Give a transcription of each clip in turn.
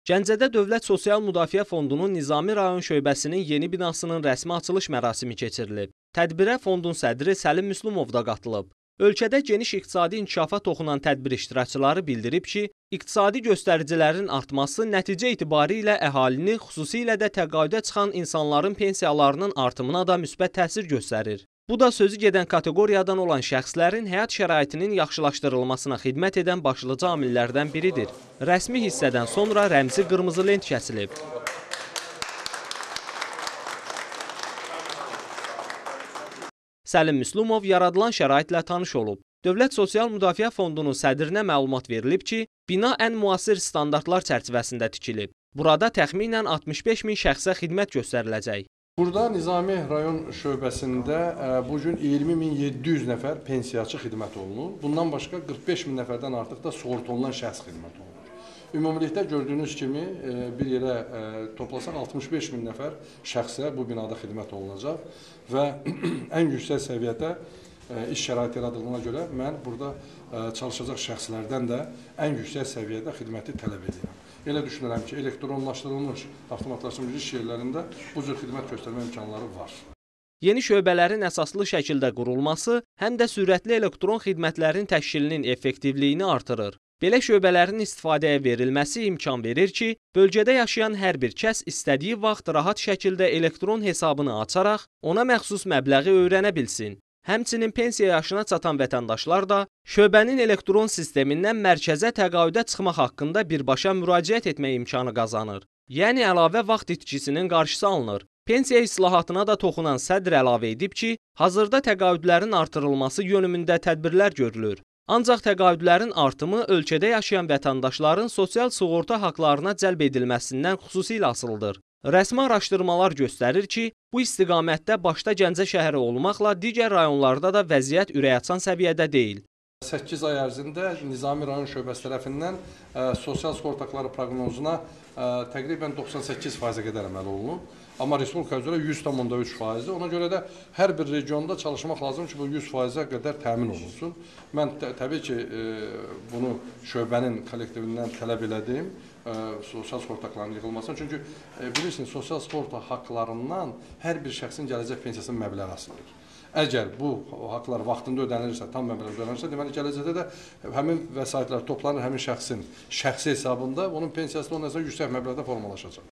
Gəncədə Dövlət Sosial Müdafiə Fondunun Nizami rayon şöbəsinin yeni binasının rəsmi açılış mərasimi keçirilib. Tədbirə fondun sədri Səlim Müslümov da qatılıb. Ölkədə geniş iqtisadi inkişafa toxunan tədbir iştirakçıları bildirib ki, iqtisadi göstəricilərin artması nəticə etibarilə əhalinin, xüsusilə də təqaüdə çıxan insanların pensiyalarının artımına da müsbət təsir göstərir. Bu da sözü gedən kateqoriyadan olan şəxslərin həyat şəraitinin yaxşılaşdırılmasına xidmət edən başlıca amillərdən biridir. Rəsmi hissədən sonra rəmzi qırmızı lent kəsilib. Səlim Müslümov yaradılan şəraitlə tanış olub. Dövlət Sosial Müdafiə Fondunun sədrinə məlumat verilib ki, bina ən müasir standartlar çərçivəsində tikilib. Burada təxminən 65 min şəxsə xidmət göstəriləcək. Burada Nizami rayon şöbəsində bugün 20.700 nəfər pensiyaçı xidmət olunur. Bundan başqa 45 min nəfərdən artıq da sığorta olunan şəxs xidmət olunur. Ümumilikdə gördüyünüz kimi bir yerə toplasaq 65 min nəfər şəxsə bu binada xidmət olunacaq və ən yüksək səviyyədə iş şəraiti yaradığına görə mən burada çalışacaq şəxslərdən də ən yüksək səviyyədə xidməti tələb edirəm. Elə düşünürəm ki, elektronlaşdırılmış, avtomatlaşdırılmış iş yerlərində bu cür xidmət göstərmə imkanları var. Yeni şöbələrin əsaslı şəkildə qurulması həm də sürətli elektron xidmətlərin təşkilinin effektivliyini artırır. Belə şöbələrin istifadəyə verilməsi imkan verir ki, bölgədə yaşayan hər bir kəs istədiyi vaxt rahat şəkildə elektron hesabını açaraq ona məxsus məbləği öyrənə bilsin. Həmçinin pensiya yaşına çatan vətəndaşlar da şöbənin elektron sistemindən mərkəzə təqaüdə çıxmaq haqqında birbaşa müraciət etmək imkanı qazanır. Yəni əlavə vaxt itkisinin qarşısı alınır. Pensiya islahatına da toxunan sədr əlavə edib ki, hazırda təqaüdlərin artırılması yönümündə tədbirlər görülür. Ancaq təqaüdlərin artımı ölkədə yaşayan vətəndaşların sosial sığorta haqlarına cəlb edilməsindən xüsusilə asılıdır. Rəsmi araşdırmalar göstərir ki, bu istiqamətdə başda Gəncə şəhəri olmaqla digər rayonlarda da vəziyyət ürəkaçan səviyyədə deyil. 8 ay ərzində Nizami rayon şöbəsi tərəfindən sosial sığorta haqları proqnozuna təqribən 98%-ə qədər əməl olunub. Amma respublika üzrə 100,3%-dir. Ona görə də hər bir regionda çalışmaq lazım ki, bu 100%-ə qədər təmin olunsun. Mən təbii ki, bunu şöbənin kollektivindən tələb elədim, sosial sığorta haqlarının yığılmasını. Çünki bilirsiniz, sosial sığorta haqlarından hər bir şəxsin gələcək pensiyasının məbləği asılıdır. Əgər bu haqlar vaxtında ödənilirsə, tam məbləğ ödənilirsə, deməli gələcəkdə də həmin vəsaitlər toplanır həmin şəxsin şəxsi hesabında, onun pensiyası ondan sonra yüksək məbləğdə formalaşacaq.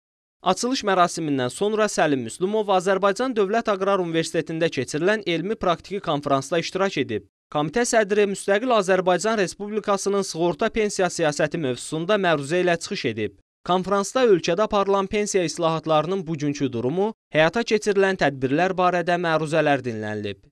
Açılış mərasimindən sonra Səlim Müslümov Azərbaycan Dövlət Aqrar Universitetində keçirilən elmi-praktiki konfransda iştirak edib. Komitə sədri Müstəqil Azərbaycan Respublikasının sığorta pensiya siyasəti mövzusunda məruzə ilə çıxış edib. Konfransda ölkədə aparılan pensiya islahatlarının bugünkü durumu, həyata keçirilən tədbirlər barədə məruzələr dinlənilib.